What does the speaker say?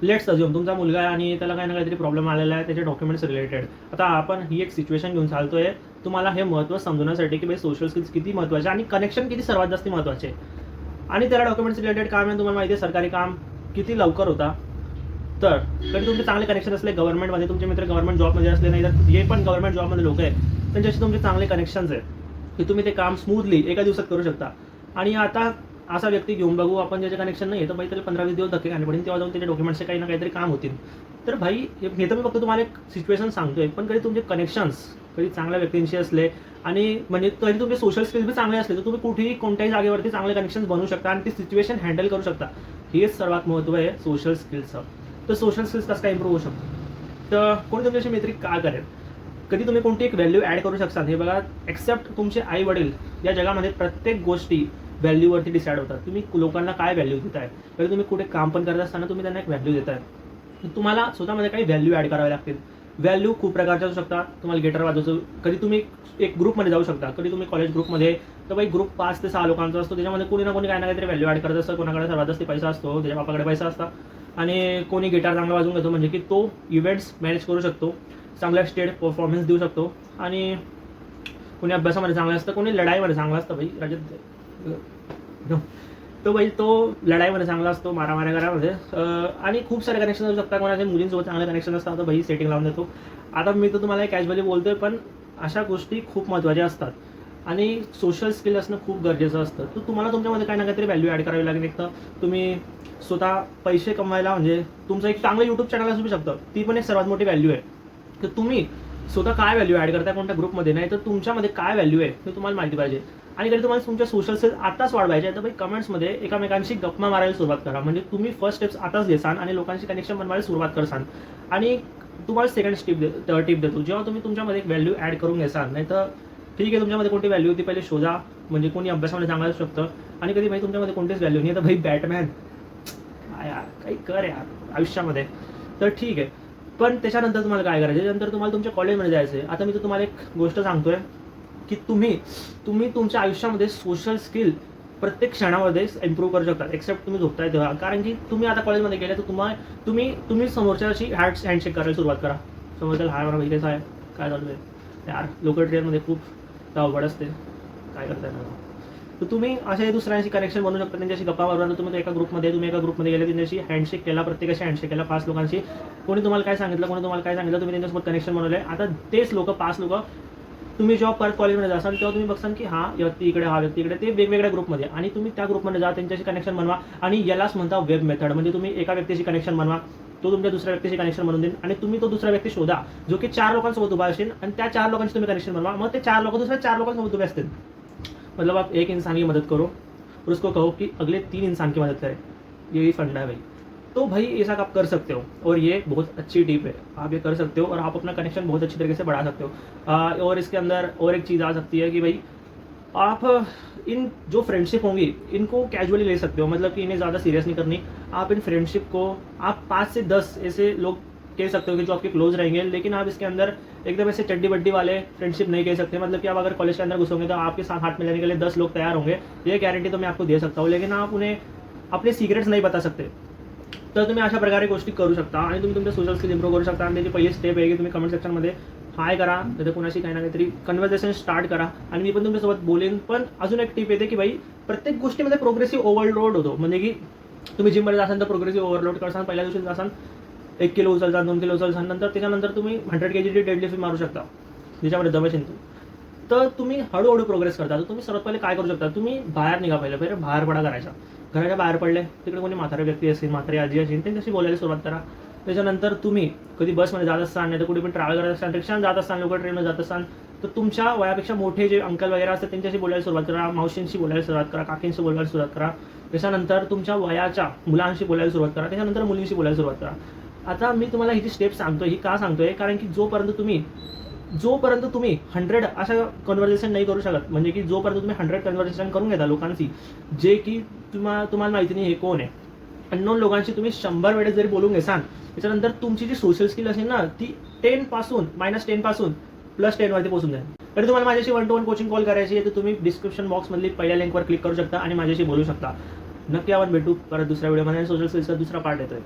Let's assume तुमचा मुलगा आहे आणि त्याला काही ना काहीतरी प्रॉब्लेम आलेला आहे, त्याचे डॉक्युमेंट्स रिलेटेड. आता आपण ही एक सिच्युएशन घेऊन चालतोय तुम्हाला हे महत्त्व समजवण्यासाठी की भाई सोशल स्किल्स किती महत्त्वाचे आणि कनेक्शन किती सर्वात जास्त महत्त्वाचे आहे. आणि त्याला डॉक्युमेंट्स रिलेटेड काम आहे, तुम्हाला माहिती आहे सरकारी काम किती लवकर होता. तर कधी तुमचे चांगले कनेक्शन असले गव्हर्नमेंटमध्ये, तुमचे मित्र गव्हर्नमेंट जॉबमध्ये असले, नाही तर हे पण गव्हर्नमेंट जॉबमध्ये लोक आहेत, त्यांच्याशी तुमचे चांगले कनेक्शन्स आहेत की तुम्ही ते काम स्मूथली एका दिवसात करू शकता. आणि आता असा व्यक्ती घेऊन बघू आपण ज्याचे कनेक्शन नाही आहे, तर भाई त्याला 15-20 दिवस धक्के खाणे पडेल, तेव्हा जाऊन त्याच्या डॉक्युमेंट्सचे काही ना काहीतरी काम होतील. तर भाई हे तर मी फक्त तुम्हाला एक सिच्युएशन सांगतोय, पण कधी तुमचे कनेक्शन्स कधी चांगल्या व्यक्तींशी असले आणि म्हणजे तरी तुमचे सोशल स्किल्स बी चांगले असले, तर तुम्ही कुठेही कोणत्याही जागेवरती चांगले कनेक्शन्स बनवू शकता आणि ती सिच्युएशन हँडल करू शकता. हेच सर्वात महत्त्व आहे सोशल स्किल्सचं. तर सोशल स्किल्स कसं काय इम्प्रूव्ह होऊ शकतो, तर कोणी तुमच्याशी मैत्री का करेल, कधी तुम्ही कोणती एक व्हॅल्यू ॲड करू शकता. हे बघा, एक्सेप्ट तुमचे आई वडील या जगामध्ये प्रत्येक गोष्टी व्हॅल्यूवरती डिसाईड होतात. तुम्ही लोकांना काय व्हॅल्यू देताय, कधी तुम्ही कुठे काम पण करत असताना तुम्ही त्यांना एक व्हॅल्यू देताय, तुम्हाला स्वतःमध्ये काही व्हॅल्यू ॲड करावे लागतील. व्हॅल्यू खूप प्रकारच्या असू शकतात. तुम्हाला गिटार वाजवायचं, कधी तुम्ही एक ग्रुपमध्ये जाऊ शकता, कधी तुम्ही कॉलेज ग्रुपमध्ये, तर भाई ग्रुप 5 ते 6 लोकांचा असतो, त्याच्यामध्ये कोणी ना कोणी काही ना काहीतरी व्हॅल्यू ॲड करत असतं. कोणाकडे सर्वात जास्त पैसा असतो, त्याच्या बापाकडे पैसा असता, आणि कोणी गिटार चांगला वाजवून घेतो म्हणजे की तो इव्हेंट्स मॅनेज करू शकतो, चांगल्या स्टेज परफॉर्मन्स देऊ शकतो. आणि कोणी अभ्यासामध्ये चांगलं असतं, कोणी लढाईमध्ये चांगला असतं. भाई राजत तो भाई तो लढाईमध्ये चांगला असतो, मारामाऱ्या घरामध्ये. आणि खूप सारे कनेक्शन असू शकतात. कोणाच्या मुलींसोबत चांगले कनेक्शन असतात, तर भाई सेटिंग लावून देतो. आता मी तर तुम्हाला कॅज्युअली बोलतोय, पण अशा गोष्टी खूप महत्त्वाच्या असतात आणि सोशल स्किल असणं खूप गरजेचं असतं. तर तुम्हाला तुमच्यामध्ये काही ना काहीतरी व्हॅल्यू ॲड करावी लागेल. एक तर तुम्ही स्वतः पैसे कमवायला, म्हणजे तुमचं एक चांगलं यूट्यूब चॅनल असू शकतं, ती पण एक सर्वात मोठी व्हॅल्यू आहे. तर तुम्ही स्वतः काय व्हॅल्यू ॲड करताय कोणत्या ग्रुपमध्ये, नाही तर तुमच्यामध्ये काय व्हॅल्यू आहे हे तुम्हाला माहिती पाहिजे. आणि जर तुम्हाला तुमच्या सोशल स्किल्स आताच वाढवायचे आहे, तर भाई कमेंट्समध्ये एकमेकांशी गप्पा मारायला सुरुवात करा. म्हणजे तुम्ही फर्स्ट स्टेप्स आताच घेसाल आणि लोकांशी कनेक्शन बनवायला सुरुवात करसाल. आणि तुम्हाला सेकंड टिप देतो, जेव्हा तुम्ही तुमच्यामध्ये एक व्हॅल्यू ॲड करून घेसाल, नाही तर ठीक आहे तुमच्यामध्ये कोणती व्हॅल्यू होती पहिले शोधा. म्हणजे कोणी अभ्यासामध्ये चांगलं असू शकतं आणि कधी भाई तुमच्यामध्ये कोणतीच व्हॅल्यू नाही, तर भाई बॅटमॅन यार काही कर यार आयुष्यामध्ये, तर ठीक आहे. पण त्याच्यानंतर तुम्हाला काय करायचं, त्याच्यानंतर तुम्हाला तुमच्या कॉलेजमध्ये जायचं आहे. आता मी तर तुम्हाला एक गोष्ट सांगतोय की तुम्ही तुमच्या आयुष्यामध्ये सोशल स्किल प्रत्येक क्षणामध्ये इम्प्रूव्ह करू शकता, एक्सेप्ट तुम्ही झोपताय तेव्हा. कारण की तुम्ही आता कॉलेजमध्ये गेले, तर तुम्ही समोरच्याशी हँडशेक करायला सुरुवात करा. समोरच्या हाय मला कसं आहे, काय चालू आहे यार, लोकल ट्रेनमध्ये खूप अवघड असते, काय करताय ना. तर तुम्ही असे दुसऱ्यांशी कनेक्शन बनवू शकता, त्यांच्याशी गप्पा मारून. तुम्ही एका ग्रुपमध्ये गेले, त्यांच्याशी हँडशेक केला, प्रत्येकाशी हँडशेक केला 5 लोकांशी. कोणी तुम्हाला काय सांगितलं, तुम्ही त्यांच्यासोबत कनेक्शन बनवलंय. आता तेच लोक 5 लोक तुम्ही जेव्हा परत कॉलेजमध्ये जासाल, तेव्हा तुम्ही बघसाल की हा व्यक्ती इकडे, हा व्यक्ती इकडे, ते वेगवेगळ्या ग्रुपमध्ये, आणि तुम्ही त्या ग्रुपमध्ये जा, त्यांच्याशी कनेक्शन बनवा. आणि यालाच म्हणता वेब मेथड. म्हणजे तुम्ही एका व्यक्तीशी कनेक्शन बनवा, तो तुमच्या दुसऱ्या व्यक्तीशी कनेक्शन बनवून देईल, आणि तुम्ही तो दुसरा व्यक्ती शोधा जो की 4 लोकांसोबत उभा असेल, आणि त्या 4 लोकांशी तुम्ही कनेक्शन बनवा. मग ते 4 लोक दुसऱ्या 4 लोकांसोबत उभे असतील. मतलब आप एक इंसान की मदद करो और उसको कहो कि अगले 3 इंसान की मदद करें, यही फंडा है भाई. तो भाई ऐसा आप कर सकते हो, और ये बहुत अच्छी टिप है, आप ये कर सकते हो और आप अपना कनेक्शन बहुत अच्छी तरीके से बढ़ा सकते हो. और इसके अंदर और एक चीज़ आ सकती है कि भाई आप इन जो फ्रेंडशिप होंगी इनको कैजुअली ले सकते हो, मतलब कि इन्हें ज़्यादा सीरियस नहीं करनी. आप इन फ्रेंडशिप को आप 5 से 10 ऐसे लोग कह सकते हो कि जो आपके क्लोज रहेंगे, लेकिन आप इसके अंदर एकदम ऐसे चड्डी बड्डी वाले फ्रेंडशिप नहीं कह सकते. मतलब कि आप अगर कॉलेज के अंदर घुसोगे तो आपके साथ हाथ मिलाने के लिए 10 लोग तैयार होंगे, ये गारंटी तो मैं आपको दे सकता हूँ. लेकिन आप उन्हें अपने सिक्रेट्स नहीं बता सकते. तर तुम्ही अशा प्रकारे गोष्टी करू शकता आणि तुम्ही तुमच्या सोशल स्किल इम्प्रूव्ह करू शकता. आणि त्याची पहिली स्टेप आहे की तुम्ही कमेंट सेक्शनमध्ये हाय करा, तर कोणाशी काही ना काहीतरी कन्व्हर्सेशन स्टार्ट करा, आणि मी पण तुमच्यासोबत बोलेन. पण अजून एक टिप येते की भाई प्रत्येक गोष्टीमध्ये प्रोग्रेसिव्ह ओव्हरलोड होतो. म्हणजे की तुम्ही जिममध्ये जासाल तर प्रोग्रेसिव्ह ओव्हरलोड करसाल. पहिल्या दिवशी जासाल 1 किलो उचलसान, 2 किलो उचलसान, नंतर त्याच्यानंतर तुम्ही 100 kg डेडलिफ्ट मारू शकता, ज्याच्यामध्ये दम असेल. तर तुम्ही हळूहळू प्रोग्रेस करता. तर तुम्ही सर्वात पहिले काय करू शकता, तुम्ही बाहेर निघा, पहिले बाहेर पडा करायचा. घराच्या बाहेर पडले, तिकडे कोणी म्हातारे व्यक्ती असेल, म्हातारी आजी असेल, त्यांच्याशी बोलायला सुरुवात करा. त्याच्यानंतर तुम्ही कधी बसमध्ये जात असताना, नाही तर कुठे पण ट्रॅव्हल करत असताना, रिक्षाने जात असताना, लोकल ट्रेनमध्ये जात असताना, तर तुमच्या वयापेक्षा मोठे जे अंकल वगैरे असतात त्यांच्याशी बोलायला सुरुवात करा. मावशींशी बोलायला सुरुवात करा, काकींशी बोलायला सुरुवात करा. त्याच्यानंतर तुमच्या वयाच्या मुलांशी बोलायला सुरुवात करा. त्याच्यानंतर मुलींशी बोलायला सुरुवात करा. आता मी तुम्हाला ही जी स्टेप सांगतोय ही का सांगतोय, कारण की जोपर्यंत तुम्ही 100 अशा कन्व्हर्सेशन नाही करू शकत, म्हणजे की जोपर्यंत तुम्ही 100 कन्व्हर्सेशन करून घेता लोकांशी जे की तुम्हाला माहिती नाही हे कोण आहे, अननोन लोकांशी तुम्ही 100 वेळेस जरी बोलून घेसाल, त्याच्यानंतर तुमची जी सोशल स्किल असेल ना ती 10 पासून -10 पासून +10 वरती पोहोचून जाईल. तर तुम्हाला माझ्याशी 1-to-1 कोचिंग कॉल करायची आहे, तर तुम्ही डिस्क्रिप्शन बॉक्समधली पहिल्या लिंकवर क्लिक करू शकता आणि माझ्याशी बोलू शकता. नक्की आपण भेटू परत दुसऱ्या व्हिडिओमध्ये. सोशल स्किल्सचा दुसरा पार्ट येतोय.